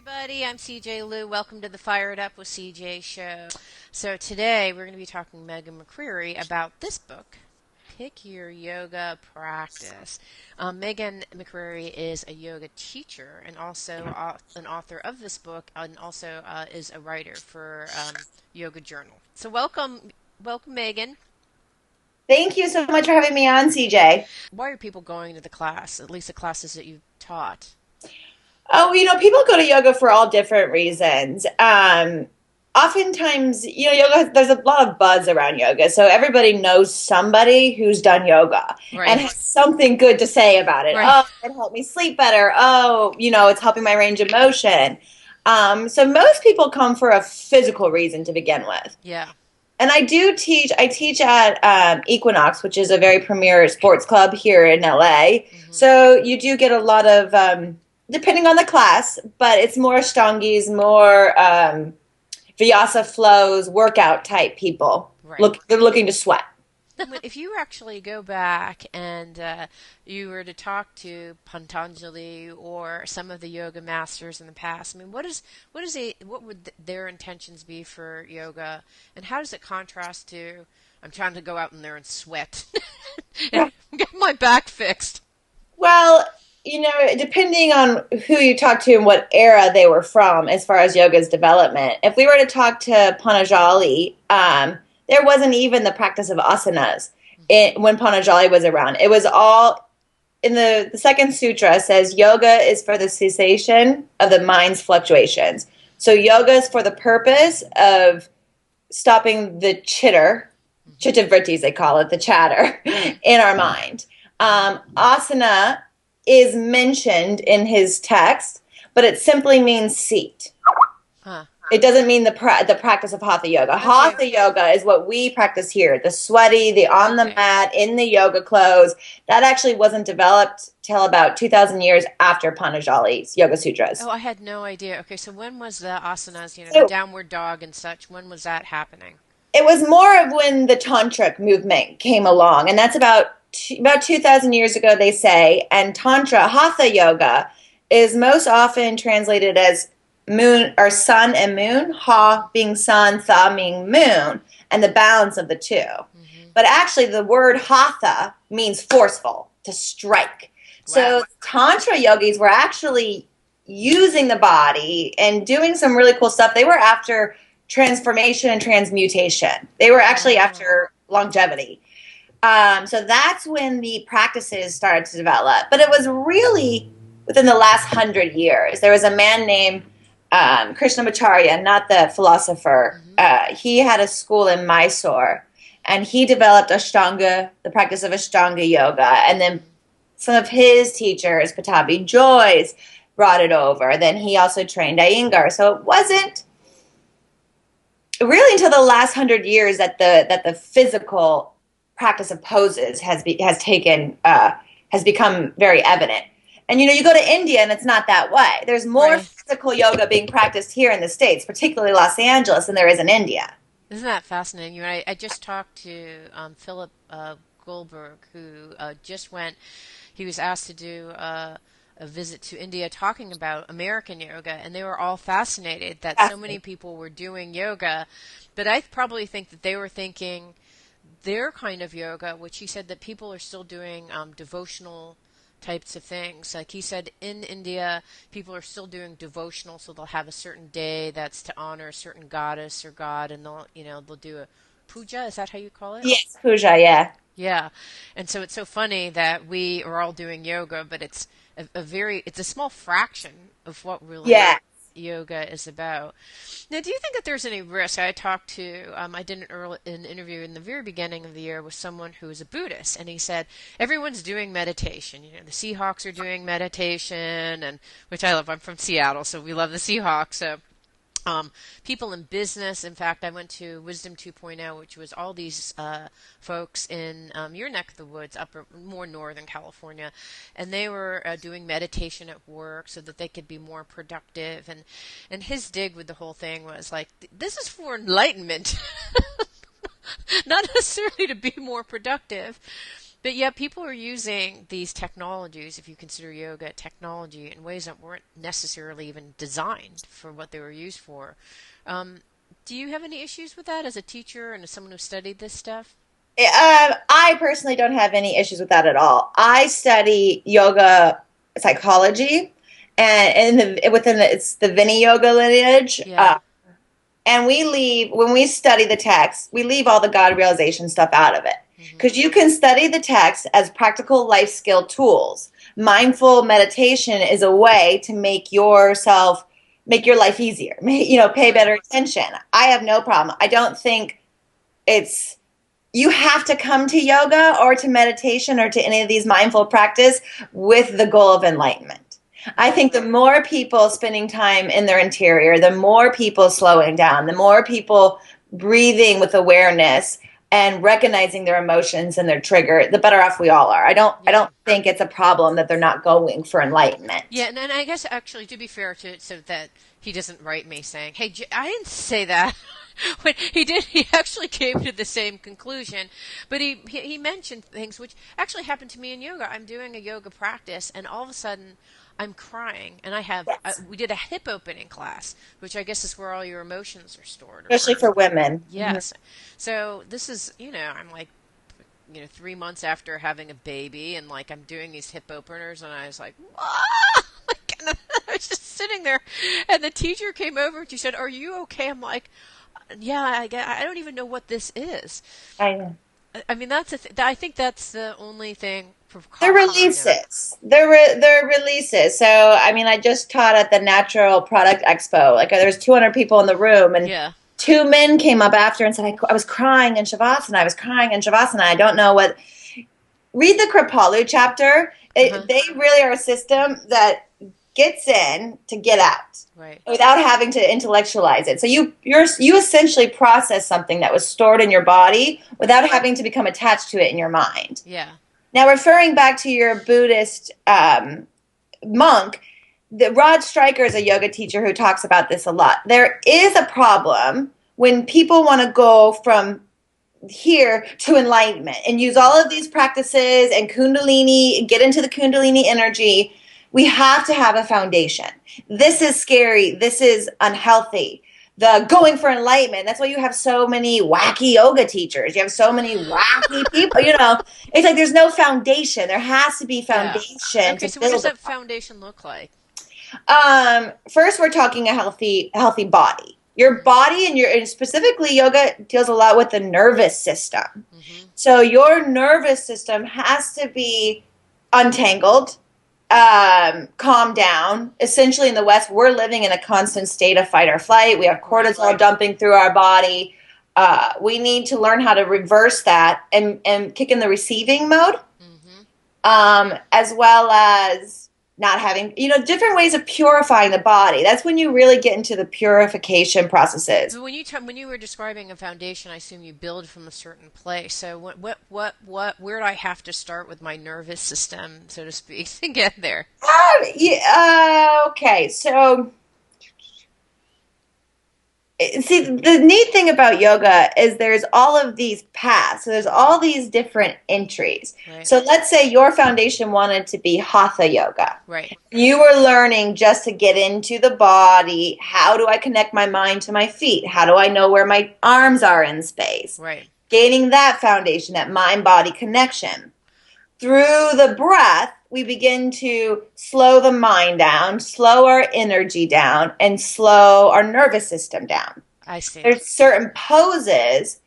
Everybody, I'm CJ Lou. Welcome to the Fired Up with CJ show. So today we're going to be talking to Megan McCreary about this book, Pick Your Yoga Practice. Megan McCreary is a yoga teacher and also an author of this book, and also is a writer for Yoga Journal. So welcome, Megan. Thank you so much for having me on, CJ. Why are people going to the class? At least the classes that you've taught. Oh, people go to yoga for all different reasons. Oftentimes, yoga, there's a lot of buzz around yoga. So everybody knows somebody who's done yoga and Right. has something good to say about it. Right. Oh, it helped me sleep better. Oh, it's helping my range of motion. So most people come for a physical reason to begin with. Yeah. And I teach at Equinox, which is a very premier sports club here in LA. Hmm. So you do get a lot of, depending on the class, but it's more Ashtangis, more Vyasa flows, workout type people. Right. They're looking to sweat. If you actually go back and you were to talk to Patanjali or some of the yoga masters in the past, I mean, what would their intentions be for yoga, and how does it contrast to I'm trying to go out in there and sweat and get my back fixed? Well, depending on who you talk to and what era they were from as far as yoga's development. If we were to talk to Patanjali, there wasn't even the practice of asanas when Patanjali was around. It was all in the second sutra says yoga is for the cessation of the mind's fluctuations. So yoga is for the purpose of stopping the chitta vrittis they call it, the chatter in our mind. Asana is mentioned in his text, but it simply means seat. Huh. It doesn't mean the practice of hatha yoga. Okay. Hatha yoga is what we practice here. The sweaty, the on the Okay. mat, in the yoga clothes. That actually wasn't developed till about 2,000 years after Patanjali's Yoga Sutras. Oh, I had no idea. Okay, so when was the asanas, the So downward dog and such, when was that happening? it was more of when the tantric movement came along, and that's about 2,000 years ago, they say. And tantra hatha yoga is most often translated as moon or sun and moon, ha being sun, tha being moon, and the balance of the two. Hmm. But actually the word hatha means forceful, to strike. Wow. So tantra yogis were actually using the body and doing some really cool stuff. They were after transformation and transmutation. They were actually Oh. after longevity. So that's when the practices started to develop. But it was really within the last 100 years. There was a man named Krishnamacharya, not the philosopher. Hmm. He had a school in Mysore, and he developed Ashtanga, the practice of Ashtanga yoga. And then some of his teachers, Patabi Joyce, brought it over. Then he also trained Iyengar. So it wasn't really until the last 100 years that the physical practice of poses has become very evident. And you go to India and it's not that way. There's more Right. physical yoga being practiced here in the States, particularly Los Angeles, than there is in India. Isn't that fascinating? I just talked to Philip Goldberg, who just went. He was asked to do a visit to India talking about American yoga, and they were all fascinated that so many people were doing yoga. But I probably think that they were thinking their kind of yoga, which he said that people are still doing devotional types of things. Like he said, in India, people are still doing devotional, so they'll have a certain day that's to honor a certain goddess or god, and they'll do a puja. Is that how you call it? Yes, puja, yeah. Yeah, and so it's so funny that we are all doing yoga, but it's it's a small fraction of what really Yeah. yoga is about. Now, do you think that there's any risk? I talked to, I did an interview in the very beginning of the year with someone who is a Buddhist, and he said everyone's doing meditation. The Seahawks are doing meditation, and which I love. I'm from Seattle, so we love the Seahawks. So people in business. In fact, I went to Wisdom 2.0, which was all these folks in your neck of the woods, upper, more northern California, and they were doing meditation at work so that they could be more productive. And his dig with the whole thing was like, this is for enlightenment, not necessarily to be more productive. But yeah, people are using these technologies, if you consider yoga technology, in ways that weren't necessarily even designed for what they were used for. Um, do you have any issues with that as a teacher and as someone who studied this stuff? I personally don't have any issues with that at all. I study yoga psychology, and it's the Vini yoga lineage. Yeah. And we leave, when we study the text, we leave all the God realization stuff out of it. Hmm. Because you can study the text as practical life skill tools. Mindful meditation is a way to make your life easier, pay Right. better attention. I have no problem. I don't think it's, you have to come to yoga or to meditation or to any of these mindful practice with the goal of enlightenment. I Right. think the more people spending time in their interior, the more people slowing down, the more people breathing with awareness and recognizing their emotions and their trigger, the better off we all are. I Yeah. don't think it's a problem that they're not going for Yeah, enlightenment. and I guess actually to be fair to so that he doesn't write me saying, "Hey, I didn't say that." When he did, he actually came to the same conclusion, but he mentioned things which actually happened to me in yoga. I'm doing a yoga practice, and all of a sudden, I'm crying, and Yes. we did a hip opening class, which I guess is where all your emotions are stored, or Especially certain. for women. Mhm. Yes, so this is I'm like 3 months after having a baby, and like I'm doing these hip openers, and I was like, "What?" Like, and I was just sitting there, and the teacher came over and she said, "Are you okay?" I'm like, "Yeah, I don't even know what this is." I know. I mean, I think that's the only thing They're precautionary note. releases. They're releases. So, I mean, I just taught at the Natural Product Expo. Like, there's 200 people in the room, and Yeah. two men came up after and said, I was crying in Shavasana. I was crying in Shavasana. I don't know what. Read the Kripalu chapter. Uh-huh. They really are a system that gets in to get out Right. without having to intellectualize it. So you essentially process something that was stored in your body without having to become attached to it in your mind. Yeah. Now, referring back to your Buddhist monk, Rod Stryker is a yoga teacher who talks about this a lot. There is a problem when people want to go from here to enlightenment and use all of these practices and Kundalini, get into the Kundalini energy. We have to have a foundation. This is scary. This is unhealthy. The going for enlightenment. That's why you have so many wacky yoga teachers. You have so many wacky people. It's like there's no foundation. There has to be Yeah. foundation Okay, to so what does build that upon. foundation look like? First, we're talking a healthy body. Your body and specifically yoga deals a lot with the nervous system. Mm-hmm. So your nervous system has to be untangled, calm down. Essentially, in the West, we're living in a constant state of fight or flight. We have Right. cortisol dumping through our body. We need to learn how to reverse that and kick in the receiving mode, Mm-hmm. as well as not having, different ways of purifying the body. That's when you really get into the purification processes. But when you were describing a foundation, I assume you build from a certain place. So where do I have to start with my nervous system, so to speak, to get there? Yeah, okay, so see, the neat thing about yoga is there's all of these paths. So there's all these different entries. Right. So let's say your foundation wanted to be hatha yoga. Right. You were learning just to get into the body. How do I connect my mind to my feet? How do I know where my arms are in space? Right. Gaining that foundation, that mind body connection. Through the breath, we begin to slow the mind down, slow our energy down, and slow our nervous system down. I see. There's certain poses,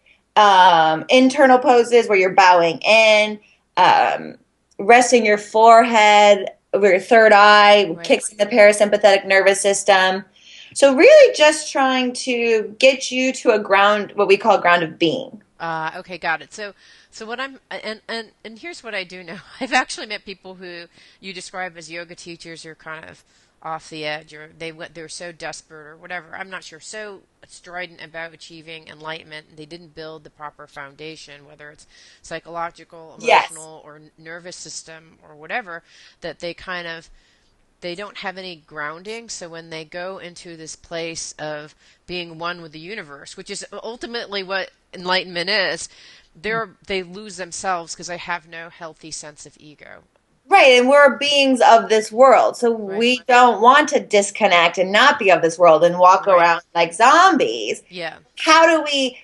internal poses where you're bowing in, um, resting your forehead over your third eye, Right. kicks in the parasympathetic nervous system. So really just trying to get you to a ground, what we call ground of being. Okay, got it. So what I'm and here's what I do know. I've actually met people who you describe as yoga teachers are kind of off the edge, or they're so desperate or whatever. I'm not sure. So strident about achieving enlightenment, they didn't build the proper foundation, whether it's psychological, Yes. emotional, or nervous system or whatever. That they don't have any grounding. So when they go into this place of being one with the universe, which is ultimately what enlightenment is, they lose themselves because they have no healthy sense of ego. Right, and we're beings of this world, so Right. we don't want to disconnect and not be of this world and walk Right. around like zombies. Yeah. How do we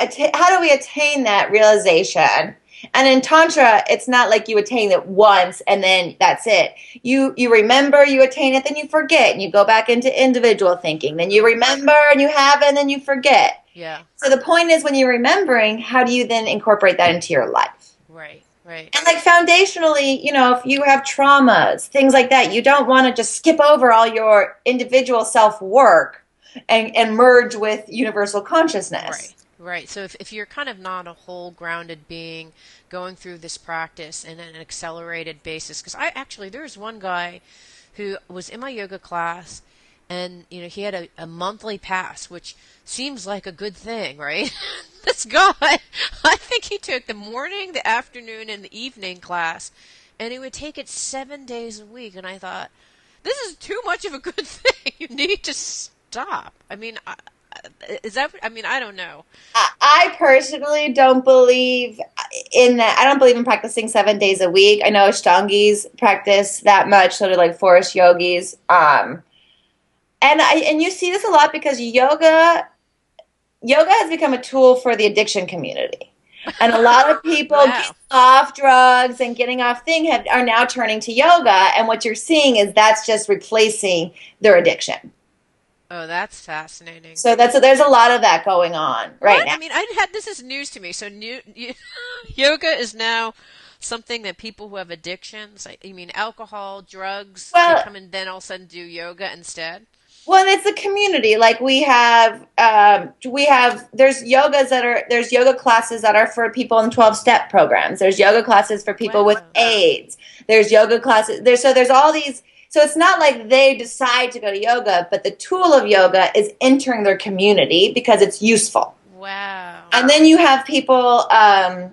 how do we attain that realization? And in tantra, it's not like you attain it once and then that's it. You remember, you attain it, then you forget, and you go back into individual thinking. Then you remember and you have it, and then you forget. Yeah. So the point is, when you're remembering, how do you then incorporate that into your life? Right. Right. And like foundationally, if you have traumas, things like that, you don't want to just skip over all your individual self work and merge with universal consciousness. Right. Right. So if you're kind of not a whole grounded being going through this practice in an accelerated basis, because there's one guy who was in my yoga class, and he had a monthly pass, which seems like a good thing, right? This guy, I think he took the morning, the afternoon, and the evening class, and he would take it 7 days a week. And I thought, this is too much of a good thing. You need to stop. I mean, is that? I mean, I don't know. I personally don't believe in that. I don't believe in practicing 7 days a week. I know Ashtangis practice that much, sort of like forest yogis. And you see this a lot because yoga has become a tool for the addiction community. And a lot of people Wow. getting off drugs and getting off are now turning to yoga. And what you're seeing is that's just replacing their addiction. Oh, that's fascinating. So there's a lot of that going on right What? now. I mean, this is news to me. So yoga is now something that people who have addictions, like, you mean alcohol, drugs, they Well, come and then all of a sudden do yoga instead? Well, it's a community. Like there's yoga classes that are for people in 12-step programs. There's yoga classes for people with Wow. AIDS. There's yoga classes. There's all these. So it's not like they decide to go to yoga, but the tool of yoga is entering their community because it's useful. Wow. And then you have people. Oh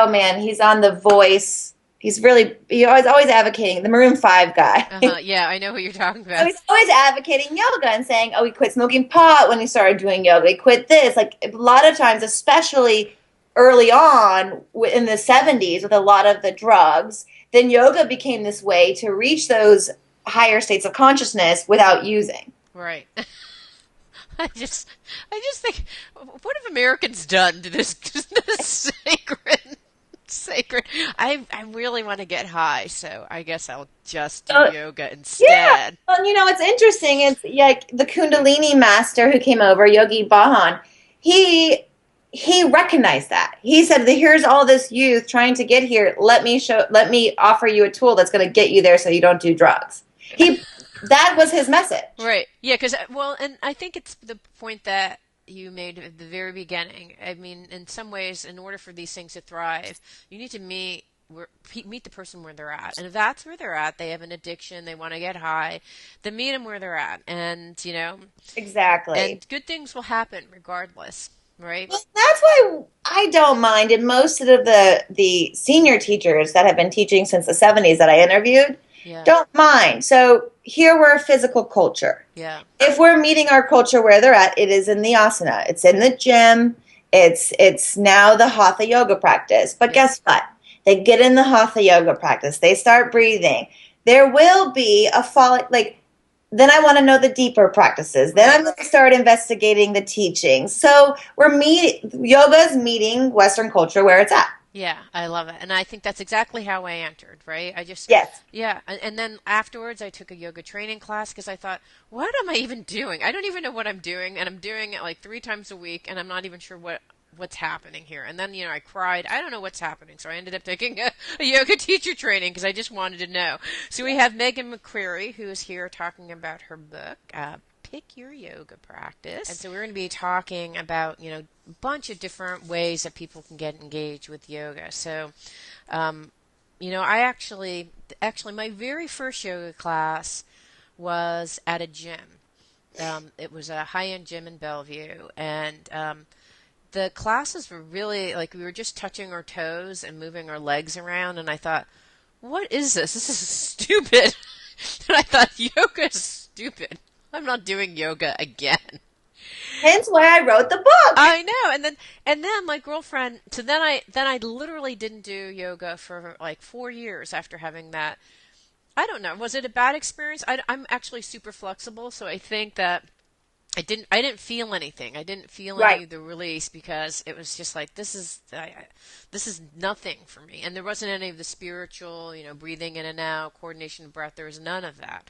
man, he's on The Voice. He's always advocating, the Maroon 5 guy. Yeah, I know who you're talking So about. he's always advocating yoga and saying, oh, he quit smoking pot when he started doing yoga. He quit this. Like a lot of times, especially early on in the 70s with a lot of the drugs, then yoga became this way to reach those higher states of consciousness without using. Right. I just think, what have Americans done to this, sacred? I really want to get high, so I guess I'll just do yoga Yeah. instead. Well, it's interesting. It's like the Kundalini master who came over, Yogi Bhajan. He recognized that. He said, here's all this youth trying to get here. Let me offer you a tool that's going to get you there so you don't do drugs. That was his message. Right. Yeah, and I think it's the point that you made at the very beginning. I mean, in some ways, in order for these things to thrive, you need to meet the person where they're at. And if that's where they're at, they have an addiction, they want to get high, then meet them where they're at. And, Exactly. and good things will happen regardless, right? Well, that's why I don't mind. And most of the senior teachers that have been teaching since the 70s that I interviewed Yeah. don't mind. So here we're a physical culture. Yeah. If we're meeting our culture where they're at, it is in the asana. It's in the gym. It's now the hatha yoga practice. But guess what? They get in the hatha yoga practice. They start breathing. There will be a fall. Like, then I want to know the deeper practices. Then I'm going to start investigating the teachings. So yoga's meeting Western culture where it's at. Yeah, I love it. And I think that's exactly how I entered, right? Yes. Yeah. And then afterwards, I took a yoga training class because I thought, what am I even doing? I don't even know what I'm doing. And I'm doing it like 3 times a week, and I'm not even sure what's happening here. And then, I cried. I don't know what's happening. So I ended up taking a yoga teacher training because I just wanted to know. So we have Megan McCreary, who is here talking about her book, Pick Your Yoga Practice. And so we're going to be talking about, a bunch of different ways that people can get engaged with yoga. So, I actually, my very first yoga class was at a gym. It was a high-end gym in Bellevue, and the classes were really like we were just touching our toes and moving our legs around, and I thought, what is this? This is stupid. And I thought, yoga is stupid. I'm not doing yoga again. Hence why I wrote the book. I know. And then my girlfriend, so then I literally didn't do yoga for like 4 years after having that. I don't know. Was it a bad experience? I'm actually super flexible, so I think that I didn't feel anything. I didn't feel any Right. of the release because it was just like this is nothing for me. And there wasn't any of the spiritual, breathing in and out, coordination of breath. There was none of that.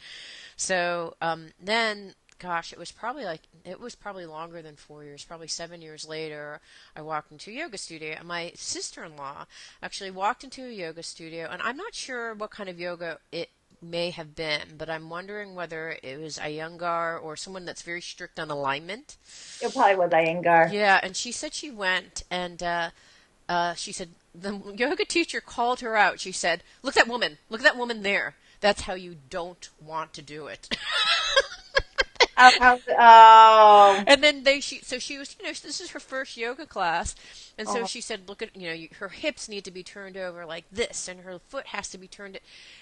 So then, gosh, it was probably longer than 4 years, probably 7 years later. I walked into a yoga studio, and my sister-in-law actually walked into a yoga studio, and I'm not sure what kind of yoga it may have been, but I'm wondering whether it was Iyengar or someone that's very strict on alignment. It probably was Iyengar. Yeah, and she said she went, and she said the yoga teacher called her out. She said, look at that woman there. That's how you don't want to do it." Oh. And then so she was, this is her first yoga class. And so Oh. she said, look at, her hips need to be turned over like this, and her foot has to be turned.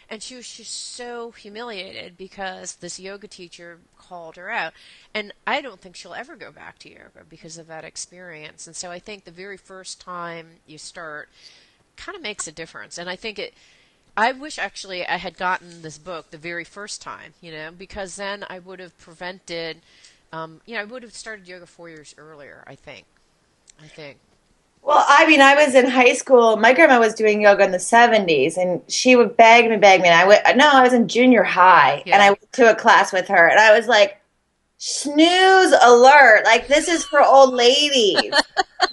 And she was just so humiliated because this yoga teacher called her out. And I don't think she'll ever go back to yoga because of that experience. And so I think the very first time you start kind of makes a difference. And I wish actually I had gotten this book the very first time, because then I would have prevented, I would have started yoga 4 years earlier, I think. I think. Well, I mean, I was in high school. My grandma was doing yoga in the 70s, and she would beg me. And I went, no, I was in junior high, and Yeah. I went to a class with her, and I was like, snooze alert. Like, this is for old ladies.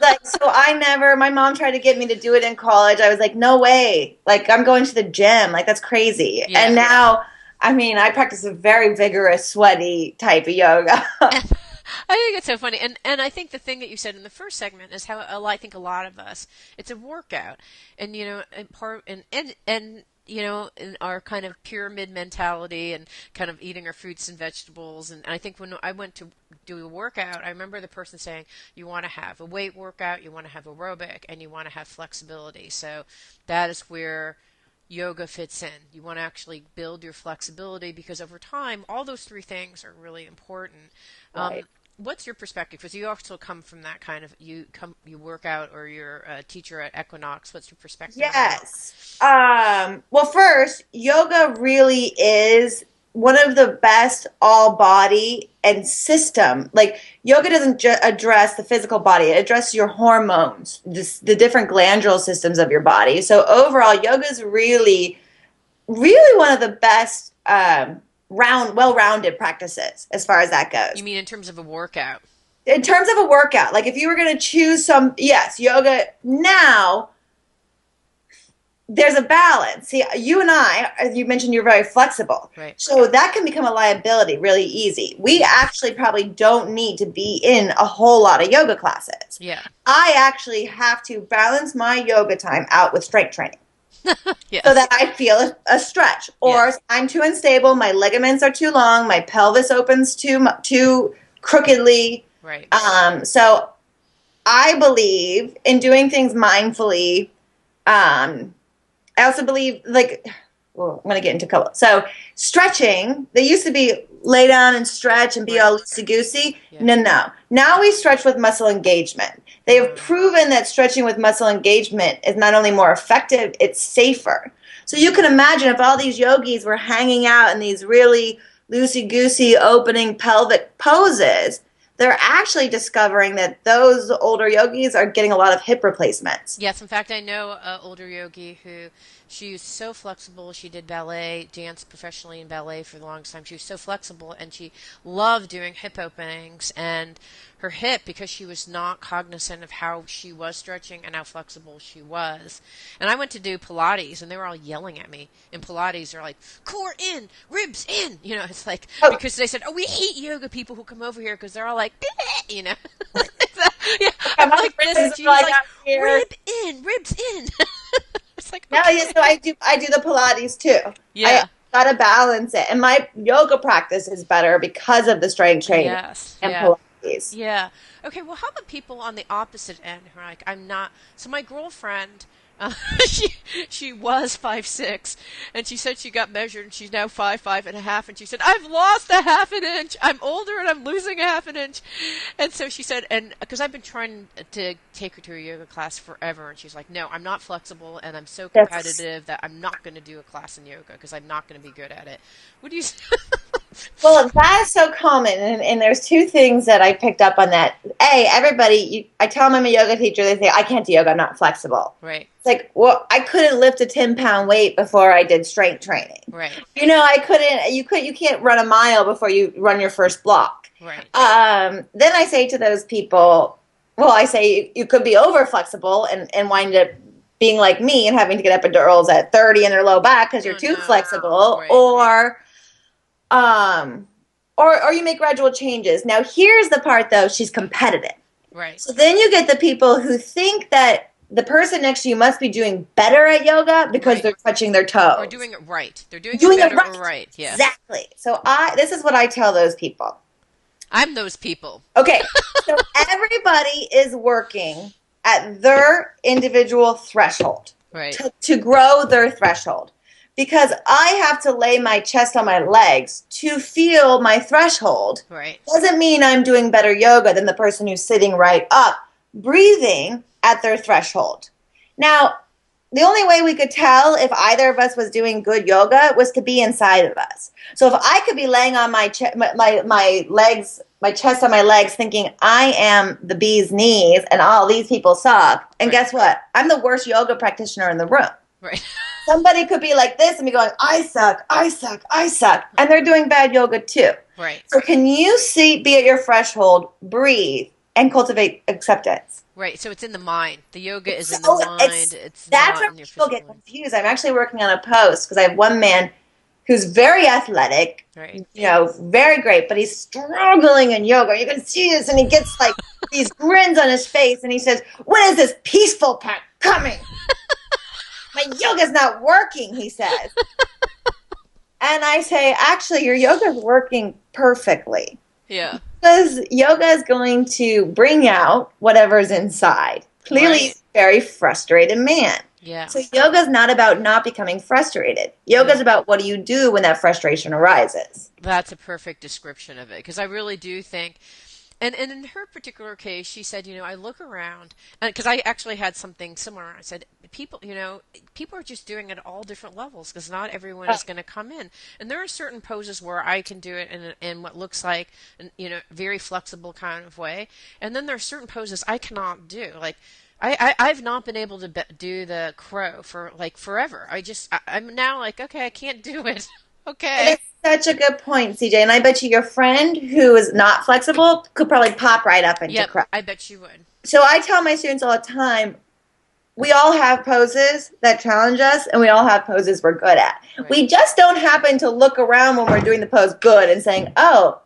Like, so my mom tried to get me to do it in college. I was like, no way. Like, I'm going to the gym. Like, that's crazy. Yeah. And now, I mean, I practice a very vigorous, sweaty type of yoga. I think it's so funny, and I think the thing that you said in the first segment is how I think a lot of us, it's a workout, and and part and in our kind of pyramid mentality and kind of eating our fruits and vegetables, and I think when I went to do a workout, I remember the person saying you want to have a weight workout, you want to have aerobic, and you want to have flexibility. So that is where yoga fits in. You want to actually build your flexibility because over time, all those three things are really important. Um, Right. what's your perspective? Because you also come from that kind of you work out or you're a teacher at Equinox. What's your perspective on that? Yes. Well, first, yoga really is one of the best all body and system. Like, yoga doesn't address the physical body, it addresses your hormones, the different glandular systems of your body. So, overall, yoga is really, really one of the best well rounded practices as far as that You goes. mean in terms of a workout? In terms of a workout, like if you were going to choose yes, yoga now there's a balance. See, you and I, as you mentioned, you're very flexible. Right. So that can become a liability really easy. We actually probably don't need to be in a whole lot of yoga classes. Yeah. I actually have to balance my yoga time out with strength training so Yes. that I feel a stretch. Or Yes. I'm too unstable, my ligaments are too long, my pelvis opens too crookedly. Right. So I believe in doing things mindfully. I also believe, like, well, I'm going to get into a couple. So, stretching, they used to be lay down and stretch and be Right. all loosey goosey. Yeah. No, no. Now we stretch with muscle engagement. They have proven that stretching with muscle engagement is not only more effective, it's safer. So, you can imagine if all these yogis were hanging out in these really loosey goosey opening pelvic poses, they're actually discovering that those older yogis are getting a lot of hip replacements. Yes, in fact, I know an older yogi who she was so flexible. She did ballet, danced professionally in ballet for the longest time. She was so flexible, and she loved doing hip openings. And her hip, because she was not cognizant of how she was stretching and how flexible she was. And I went to do Pilates, and they were all yelling at me. In Pilates, they're like, core in, ribs in. It's like, Oh, because they said, oh, we hate yoga people who come over here because they're all like, bleh, yeah, yeah, I'm my like this, friends and she are was like like, out here. ribs in. It's like, No, yeah, okay. so I do the Pilates too. I Yeah. gotta balance it, and my yoga practice is better because of the strength training Yes. and Yeah. Pilates. Yeah. Okay. Well, how about people on the opposite end who are like, I'm not. So my girlfriend, Uh, she she was 5'6", and she said she got measured, and she's now 5'5.5", and she said, "I've lost a half an inch. I'm older, and I'm losing a half an inch." And so she said, and because I've been trying to take her to a yoga class forever, and she's like, "No, I'm not flexible, and I'm so That's competitive that I'm not going to do a class in yoga because I'm not going to be good at it." What do you? Well, that is so common, and there's two things that I picked up on that. A, everybody, I tell them I'm a yoga teacher, they say, I can't do yoga, I'm not flexible. Right, It's like, well, I couldn't lift a 10-pound weight before I did strength training. right, I couldn't, you can't run a mile before you run your first block. right, Then I say to those people, well, I say you could be over flexible and wind up being like me and having to get epidurals at 30 in their low back because you're oh too no, flexible, right, um, or you make gradual changes. Now, here's the part, though. She's competitive. right, So then you get the people who think that the person next to you must be doing better at yoga because right, they're touching their toes. or doing it right. They're doing it Doing it better right. or right. Yeah, Exactly. So this is what I tell those people. I'm those people. Okay, so everybody is working at their individual threshold Right, to grow their threshold. Because I have to lay my chest on my legs to feel my threshold right, doesn't mean I'm doing better yoga than the person who's sitting right up, breathing at their threshold. Now, the only way we could tell if either of us was doing good yoga was to be inside of us. So if I could be laying on my legs, my chest on my legs, thinking I am the bee's knees and all these people suck, and right, guess what? I'm the worst yoga practitioner in the room. right. Somebody could be like this and be going, I suck, I suck, I suck. And they're doing bad yoga too. Right, So can you be at your threshold, breathe, and cultivate acceptance? right. So it's in the mind. The yoga is in the So mind. It's that's not where in your people physical get mind. confused. I'm actually working on a post because I have one man who's very athletic, Right. very great, but he's struggling in yoga. You can see this, and he gets like these grins on his face, and he says, "When is this peaceful part coming? My yoga's not working," he says. And I say, actually, your yoga's working perfectly. Yeah. Because yoga is going to bring out whatever's inside. Clearly, Right. he's a very frustrated man. Yeah. So yoga is not about not becoming frustrated. Yoga is Yeah. about what do you do when that frustration arises. That's a perfect description of it because I really do think, and in her particular case, she said, I look around, because I actually had something similar. I said, people are just doing it at all different levels because not everyone is going to come in, and there are certain poses where I can do it in what looks like, very flexible kind of way, and then there are certain poses I cannot do, like. I've not been able to do the crow for like forever. I'm now like, okay, I can't do it. Okay. That's such a good point, CJ. And I bet you your friend who is not flexible could probably pop right up into Yep, crowd. I bet you would. So I tell my students all the time, we all have poses that challenge us, and we all have poses we're good at. Right. We just don't happen to look around when we're doing the pose good and saying, oh,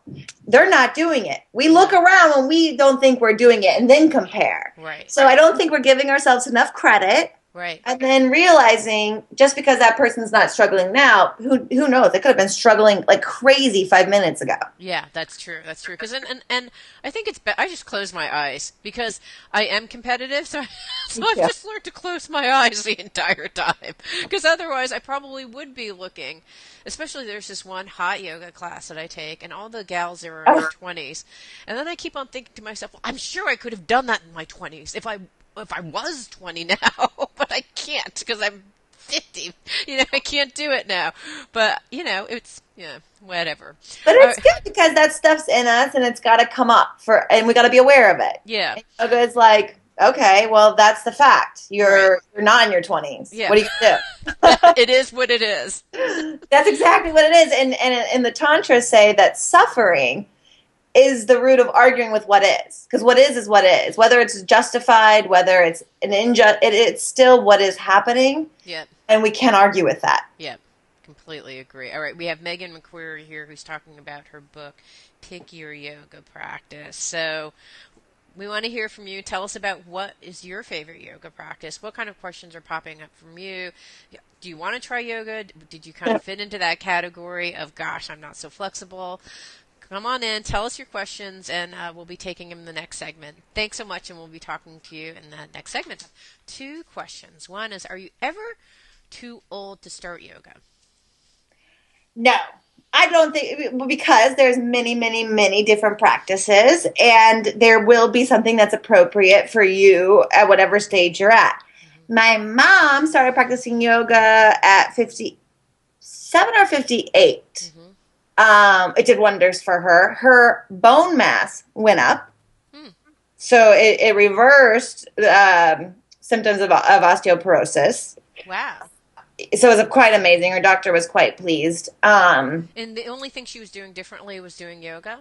they're not doing it. We look around when we don't think we're doing it and then compare. Right. So I don't think we're giving ourselves enough credit. Right. And then realizing just because that person's not struggling now, who knows? They could have been struggling like crazy 5 minutes ago. Yeah, that's true. That's true. Because and I think I just close my eyes because I am competitive, so I've Yeah. just learned to close my eyes the entire time. Because otherwise, I probably would be looking. Especially there's this one hot yoga class that I take, and all the gals are in their 20s, and then I keep on thinking to myself, well, I'm sure I could have done that in my 20s if I was 20 now, but I can't because I'm 50. I can't do it now. But, it's, whatever. But it's good because that stuff's in us and it's got to come up and we got to be aware of it. Yeah. And yoga is like, okay, well, that's the fact. You're not in your 20s. Yeah. What do you do? It is what it is. That's exactly what it is. And the tantras say that suffering is the root of arguing with what is. Because what is what is. Whether it's justified, whether it's an it's still what is happening. Yep. And we can't argue with that. Yep. Completely agree. All right, we have Megan McQuarrie here who's talking about her book, Pick Your Yoga Practice. So we want to hear from you. Tell us about what is your favorite yoga practice. What kind of questions are popping up from you? Do you want to try yoga? Did you kind of fit into that category of, gosh, I'm not so flexible? Come on in, tell us your questions, and we'll be taking them in the next segment. Thanks so much, and we'll be talking to you in the next segment. Two questions. One is, are you ever too old to start yoga? No, I don't think, because there's many, many, many different practices, and there will be something that's appropriate for you at whatever stage you're at. Hmm. My mom started practicing yoga at 57 or 58. Hmm. It did wonders for her. Her bone mass went up, Hmm. so it reversed symptoms of osteoporosis. Wow. So it was quite amazing. Her doctor was quite pleased. And the only thing she was doing differently was doing yoga?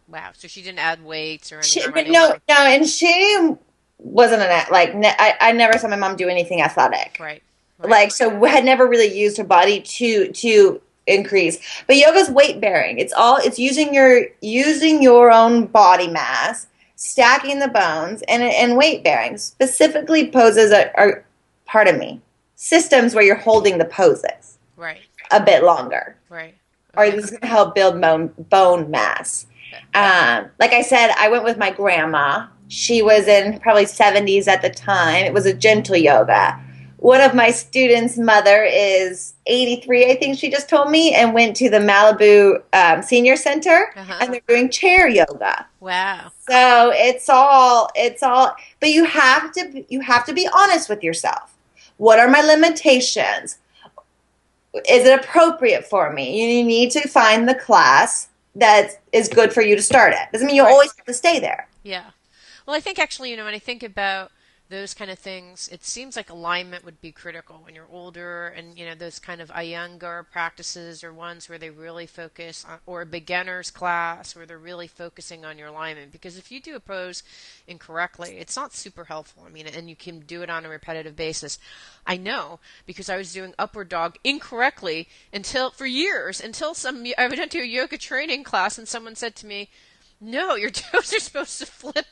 Wow. So she didn't add weights or any But cardio no, or. no, and she wasn't I never saw my mom do anything athletic. Right. Right. Like, so we had never really used her body to increase. But yoga's weight bearing. It's using your own body mass, stacking the bones, and weight bearing. Specifically, poses are pardon me, systems where you're holding the poses Right. a bit longer, Right. or Okay. this is going to help build bone mass. Like I said, I went with my grandma. She was in probably 70s at the time. It was a gentle yoga. One of my students' mother is 83, I think she just told me, and went to the Malibu Senior Center, Uh-huh. and they're doing chair yoga. Wow. So it's all, but you have to be honest with yourself. What are my limitations? Is it appropriate for me? You need to find the class that is good for you to start at. Doesn't mean you Right. always have to stay there. Yeah. Well, I think actually, when I think about those kind of things, it seems like alignment would be critical when you're older, and those kind of Iyengar practices are ones where they really focus on, or a beginner's class where they're really focusing on your alignment. Because if you do a pose incorrectly, it's not super helpful. I mean, and you can do it on a repetitive basis. I know because I was doing upward dog incorrectly for years until I went to a yoga training class and someone said to me, no, your toes are supposed to flip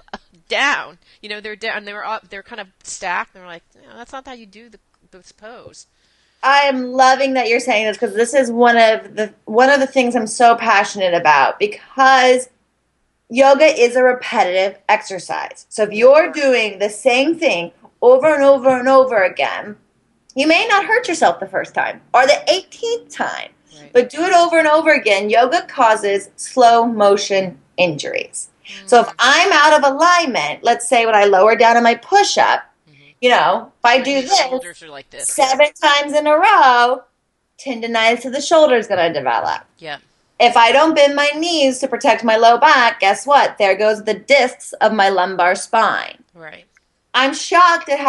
down. They're down. They were up. They're kind of stacked. And they're like, no, that's not how you do this pose. I am loving that you're saying this, because this is one of the things I'm so passionate about, because yoga is a repetitive exercise. So if Yeah. you're doing the same thing over and over and over again, you may not hurt yourself the first time or the 18th time, Right. but do it over and over again. Yoga causes slow motion injuries. So if Mm. I'm out of alignment, let's say when I lower down in my push up, Hmm. if I do Your this shoulders are like this. Yeah. 7 times in a row, tendonitis to the shoulder is going to develop. Yeah. If I don't bend my knees to protect my low back, guess what? There goes the discs of my lumbar spine. Right. I'm shocked at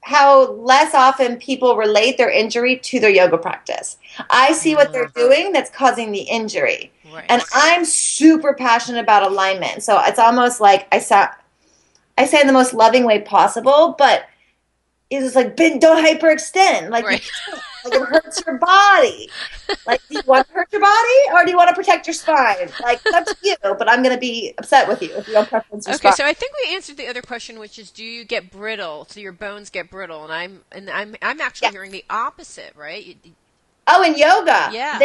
how less often people relate their injury to their yoga practice. I see what they're doing that's causing the injury. Right. And I'm super passionate about alignment. So it's almost like I say in the most loving way possible, but it's just like, don't hyperextend. Like, Right. like it hurts your body. Like, do you want to hurt your body, or do you want to protect your spine? Like, it's up to you, but I'm going to be upset with you if you don't preference your Okay, spine. so I think we answered the other question, which is, do you get brittle? So your bones get brittle, and I'm actually Yeah. hearing the opposite, right? Oh, in yoga, Yeah.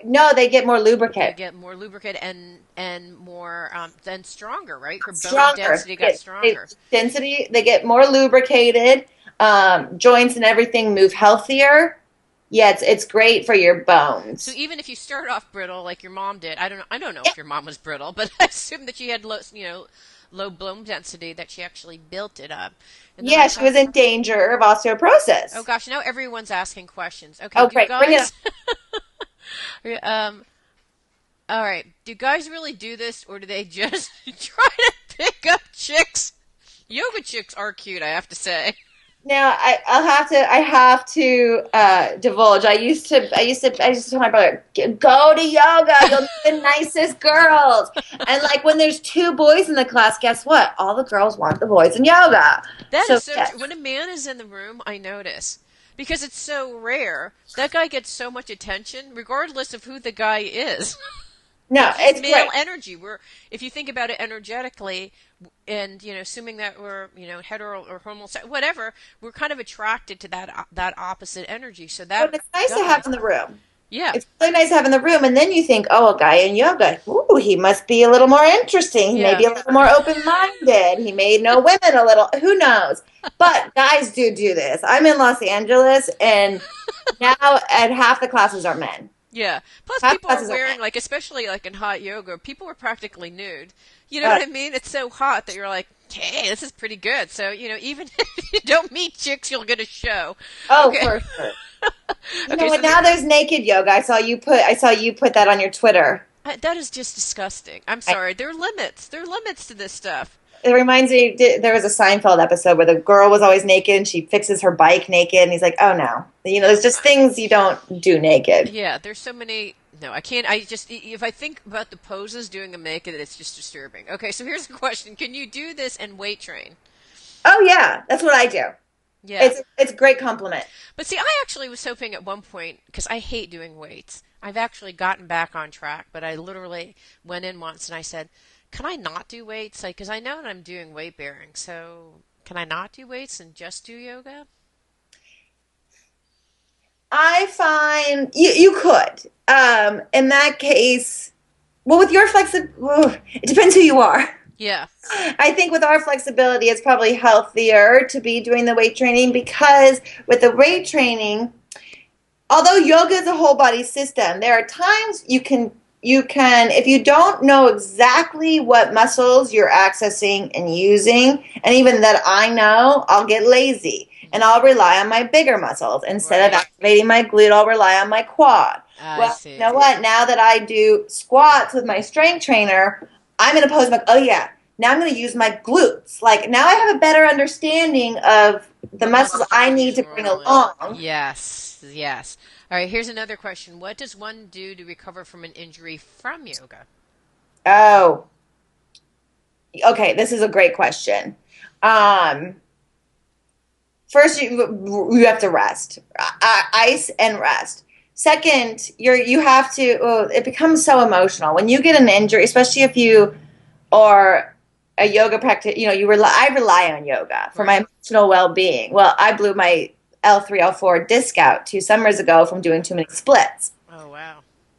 no, they get more They lubricant, get more lubricant and more then stronger, right? Her bone stronger. density got stronger. They get more lubricated. Joints and everything move healthier. Yeah, it's great for your So bones. even if you start off brittle like your mom did, I don't know if your mom was brittle, but I assume that she had low bone density, that she actually built it up. And then I Yeah, she was thought, in danger of oh osteoporosis. gosh, now everyone's asking questions. Okay, Oh, do you great. Bring it guys um all right, do guys really do this, or do they just try to pick up chicks? Yoga chicks are cute, I have to say. Now I have to divulge. I used to tell my brother, go to yoga. You'll meet the nicest girls. And like when there's two boys in the class, guess what? All the girls want the boys in yoga. That So is so yes. true. When a man is in the room, I notice. Because it's so rare. That guy gets so much attention, regardless of who the guy is. No, It's just it's male great. energy. If you think about it energetically, and assuming that we're hetero or homosexual, whatever, we're kind of attracted to that opposite energy. So But that it's nice to guy, have in the room. Yeah. It's really nice to have in the room. And then you think, oh, a guy in yoga, ooh, he must be a little more interesting. He may Yeah. be a little more open-minded. He may know women a little. Who knows? But guys do this. I'm in Los Angeles, and now and half the classes are men. Yeah. Plus, Half the people are classes are wearing, men. like, especially like in hot yoga, people are practically nude. You know Uh, what I mean? It's so hot that you're like, hey, this is pretty good. So, even if you don't meet chicks, you'll get a show. oh, Okay. for sure. You know Okay, what? so Now there's naked yoga. I saw you put that on your Twitter. that is just disgusting. I'm sorry. There are limits. There are limits to this stuff. It reminds me, there was a Seinfeld episode where the girl was always naked and she fixes her bike naked, and he's like, oh no. There's just things you don't do naked. Yeah, there's so many. No, I can't. I just, if I think about the poses doing them naked, it's just disturbing. Okay, so here's a question. Can you do this and weight train? Oh yeah, that's what I do. Yeah. It's a great compliment. But see, I actually was hoping at one point, because I hate doing weights. I've actually gotten back on track, but I literally went in once and I said, can I not do weights? Like, because I know that I'm doing weight bearing, so can I not do weights and just do yoga? I find you could. In that case, well, with your flexibility, it depends who you are. Yeah. I think with our flexibility, it's probably healthier to be doing the weight training because with the weight training, although yoga is a whole body system, there are times you can if you don't know exactly what muscles you're accessing and using, and even that I know, I'll get lazy and I'll rely on my bigger muscles instead of Right. activating my glute. I'll rely on my quad. I Well, you see. know what? Now that I do squats with my strength trainer, I'm in a pose like, oh yeah, now I'm going to use my glutes. Like now I have a better understanding of the What muscles muscles you I can need use to bring normally? along. Yes. Yes. All right, here's another question. What does one do to recover from an injury from yoga? Oh, okay. This is a great question. Um, First, you have to rest, ice and rest. Second, you have to. Oh, it becomes so emotional when you get an injury, especially if you are a yoga practice. I rely on yoga for my Right. emotional well being. Well, I blew my L3 L4 disc out 2 summers ago from doing too many splits, Oh, wow.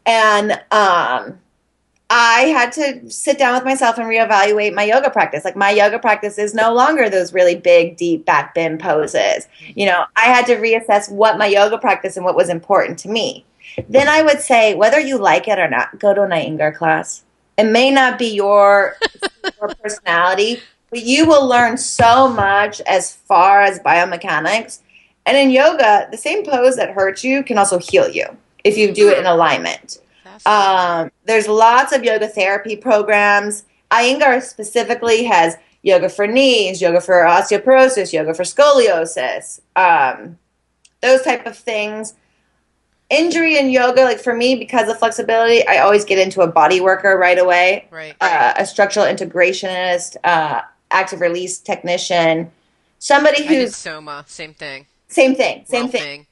and I had to sit down with myself and reevaluate my yoga practice. Like my yoga practice is no longer those really big, deep back bend poses. Hmm. I had to reassess what my yoga practice and what was important to me. Then I would say, whether you like it or not, go to an Iyengar class. It may not be your personality, but you will learn so much as far as biomechanics. And in yoga, the same pose that hurts you can also heal you if you do it in alignment. Fascinating. There's lots of yoga therapy programs. Iyengar specifically has yoga for knees, yoga for osteoporosis, yoga for scoliosis, those type of things. Injury in yoga, like for me, because of flexibility, I always get into a body worker right away, Right. a structural integrationist, active release technician, somebody I did who's Soma. Same thing. same thing. Rolfing.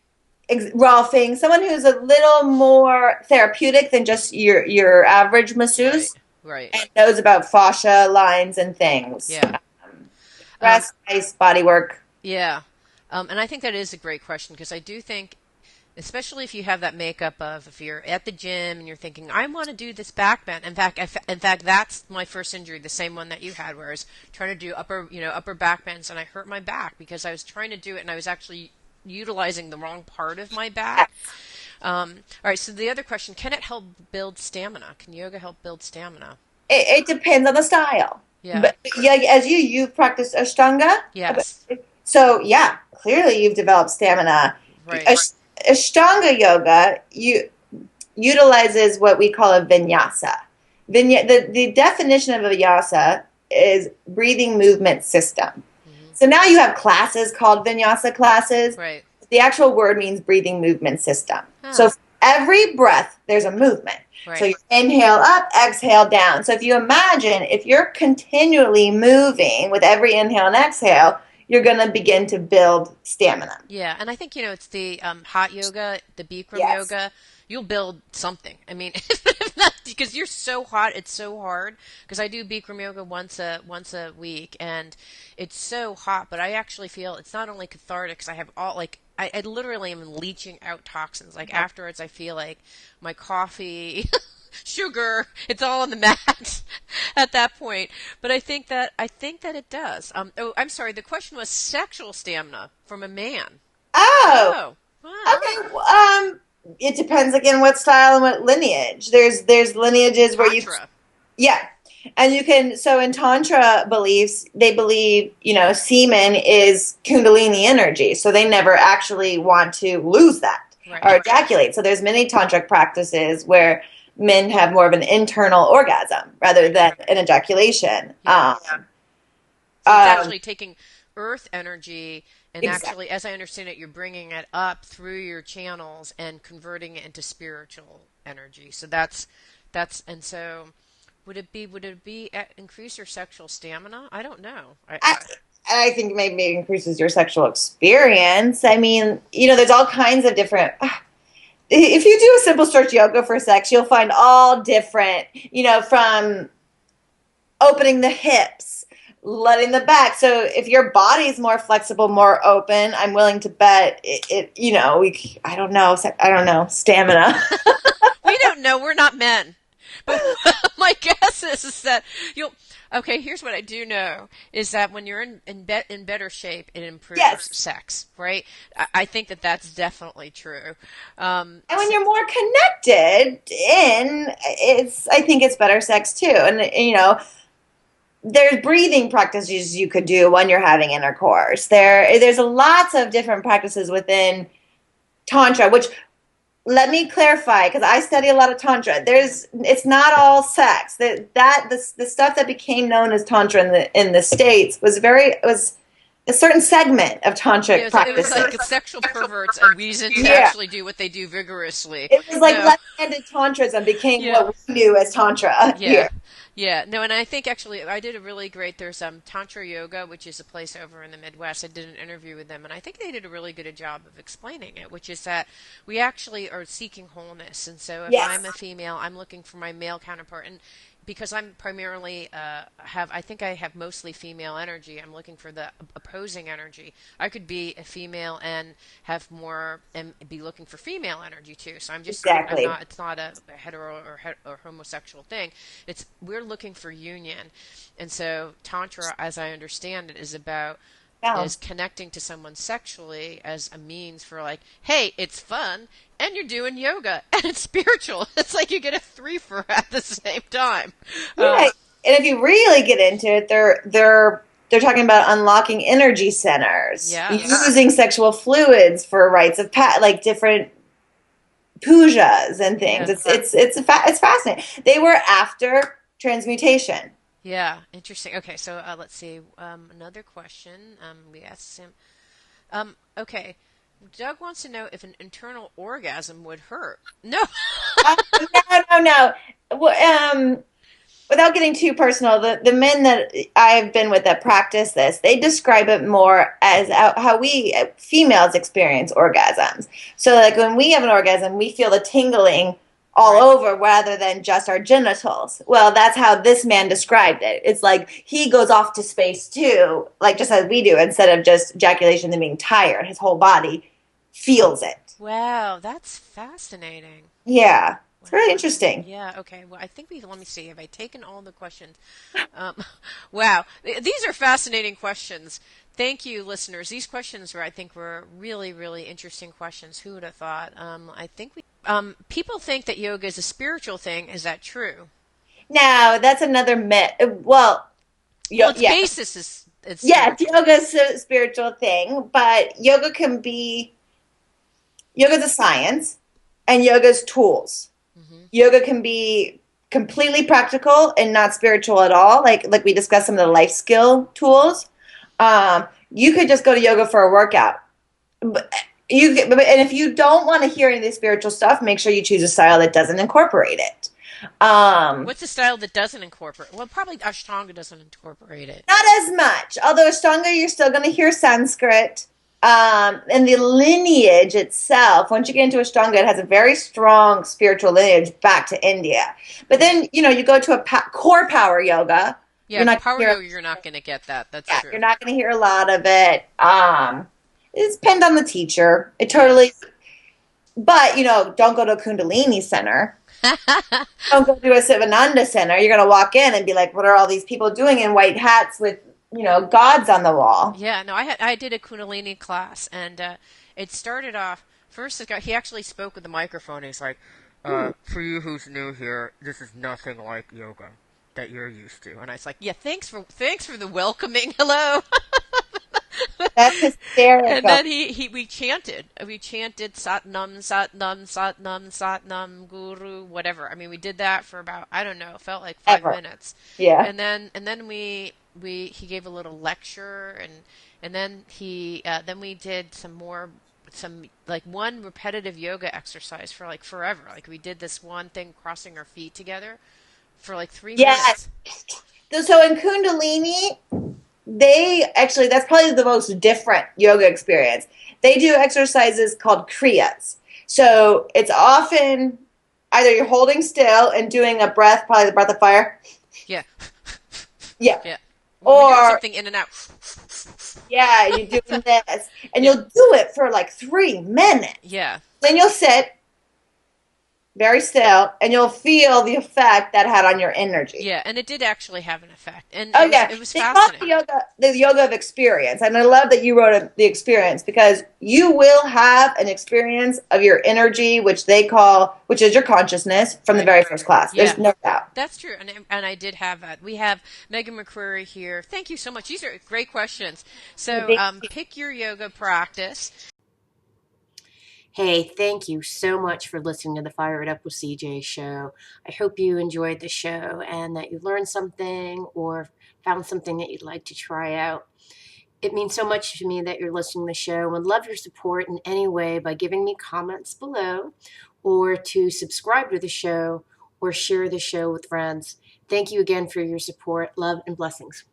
Rolfing, someone who's a little more therapeutic than just your average Right. masseuse Right. and knows about fascia lines and things. Yeah. Um, Rest, ice, body work. yeah. And I think that is a great question because I do think, especially if you have that makeup of if you're at the gym and you're thinking, I want to do this back bend. In fact, that's my first injury, the same one that you had, where I was trying to do upper back bends and I hurt my back because I was trying to do it and I was actually utilizing the wrong part of my back. All right. So the other question: can it help build stamina? Can yoga help build stamina? It depends on the style. Yeah. But yeah, as you've practiced Ashtanga. Yes. So yeah, clearly you've developed stamina. Right. Ashtanga yoga utilizes what we call a vinyasa. The definition of a vinyasa is breathing movement system. Hmm. So now you have classes called vinyasa classes. Right. The actual word means breathing movement system. Huh. So for every breath, there's a movement. Right. So you inhale up, exhale down. So if you imagine, if you're continually moving with every inhale and exhale, you're going to begin to build stamina. Yeah, and I think it's the hot yoga, the Bikram Yes. yoga. You'll build something. I mean, if not, because you're so hot, it's so hard. Because I do Bikram yoga once a week, and it's so hot. But I actually feel it's not only cathartic because I have I literally am leaching out toxins. Like afterwards, I feel like my coffee, sugar, it's all on the mat at that point. But I think that it does. Oh, I'm sorry. The question was sexual stamina from a man. Oh, Oh, wow. okay. It depends again what style and what lineage. There's lineages where you, Tantra. yeah, and you can. So in tantra beliefs, they believe semen is kundalini energy, so they never actually want to lose that or Right. ejaculate. So there's many tantric practices where men have more of an internal orgasm rather Right. than an ejaculation. Yeah. So it's Um, actually taking earth energy and exactly. actually, as I understand it, you're bringing it up through your channels and converting it into spiritual energy. So and so would it be increase your sexual stamina? I don't know. I, I think maybe it increases your sexual experience. I mean, there's all kinds of different. If you do a simple stretch yoga for sex, you'll find all different, from opening the hips, letting the back. So if your body's more flexible, more open, I'm willing to bet I don't know, stamina. We don't know. We're not men. But my guess is that you'll. Okay, here's what I do know is that when you're in better shape, it improves your Yes. sex, right? I think that that's definitely true. And when you're more connected I think it's better sex too. And, there's breathing practices you could do when you're having intercourse. There's lots of different practices within tantra, which let me clarify because I study a lot of tantra. It's not all sex. The stuff that became known as tantra in the States was a certain segment of tantric It was like practices. sexual perverts a reason to Yeah. actually do what they do vigorously. It was like No, left-handed tantrism became yeah, what we knew as tantra yeah, here. yeah. No, and I think actually I did a really great. There's Tantra Yoga, which is a place over in the Midwest. I did an interview with them, and I think they did a really good job of explaining it, which is that we actually are seeking wholeness, and so if Yes, I'm a female, I'm looking for my male counterpart, and because I'm primarily I think I have mostly female energy. I'm looking for the opposing energy. I could be a female and have more and be looking for female energy too. So I'm exactly. not. It's not a hetero or homosexual thing. It's we're looking for union, and so tantra, as I understand it, is Balance. connecting to someone sexually as a means for like, hey, it's fun and you're doing yoga and it's spiritual. It's like you get a three for at the same time. Yeah, and if you really get into it, they're talking about unlocking energy centers, Yes. using sexual fluids for rites of like different pujas and things. Yeah. It's fascinating. They were after transmutation. Yeah. Interesting. Okay. So let's see. Another question. We asked him. Okay. Doug wants to know if an internal orgasm would hurt. No. No, no, no. Without getting too personal, the men that I've been with that practice this, they describe it more as how we females experience orgasms. So, like when we have an orgasm, we feel the tingling all Right. over rather than just our genitals. Well, that's how this man described it. It's like he goes off to space too, like just as we do, instead of just ejaculation and being tired. His whole body feels it. Wow. That's fascinating. Yeah, it's really Wow. interesting. Yeah, okay. Well, I think let me see. Have I taken all the questions? Um, wow. These are fascinating questions. Thank you, listeners. These questions I think were really, really interesting questions. Who would have thought? I think people think that yoga is a spiritual thing. Is that true? Now, that's another myth. Well, Well, its yeah. basis is it's Yeah, spiritual. yoga's a spiritual thing, but yoga's a science and yoga's tools. Hmm. Yoga can be completely practical and not spiritual at all. Like we discussed some of the life skill tools. You could just go to yoga for a workout. But and if you don't want to hear any of the spiritual stuff, make sure you choose a style that doesn't incorporate it. Um, What's the style that doesn't incorporate? Well, probably Ashtanga doesn't incorporate it. Not as much. Although Ashtanga, you're still going to hear Sanskrit. And the lineage itself, once you get into Ashtanga, it has a very strong spiritual lineage back to India. But then, you go to a core power yoga. Yeah, You're not power going to yoga, you're not going to get that. That's yeah, true. you're not going to hear a lot of it. It depends on the teacher. It totally, Yes. but don't go to a Kundalini center. Don't go to a Sivananda center. You're going to walk in and be like, what are all these people doing in white hats with, gods on the wall? Yeah, no, I did a Kundalini class, and it started off first. The guy, he actually spoke with the microphone. He's like, "For you who's new here, this is nothing like yoga that you're used to." And I was like, "Yeah, thanks for the welcoming hello." That's And hysterical. then we chanted Satnam Satnam Satnam Satnam Guru whatever. I mean, we did that for about, I don't know, it felt like five Ever. minutes, Yeah. and then we he gave a little lecture, and then we did some like one repetitive yoga exercise for like forever. Like we did this one thing, crossing our feet together for like three Yes. minutes. So in Kundalini, they actually, that's probably the most different yoga experience. They do exercises called kriyas. So it's often either you're holding still and doing a breath, probably the breath of fire. Yeah, Yeah. yeah. We're doing Or, something in and out. yeah, you're doing this. And Yeah, you'll do it for like 3 minutes. yeah. Then you'll sit very still and you'll feel the effect that had on your energy. Yeah, and it did actually have an effect, and Oh it was yeah, it was they call it fascinating. the yoga of experience, and I love that you wrote the experience because you will have an experience of your energy, which is your consciousness, from the Right. very first class. Yeah, There's no doubt. that's true, and I did have that. We have Megan McCreary here. Thank you so much. These are great questions. So, pick your yoga practice. Hey, thank you so much for listening to the Fire It Up with CJ show. I hope you enjoyed the show and that you learned something or found something that you'd like to try out. It means so much to me that you're listening to the show and love your support in any way by giving me comments below or to subscribe to the show or share the show with friends. Thank you again for your support. Love and blessings.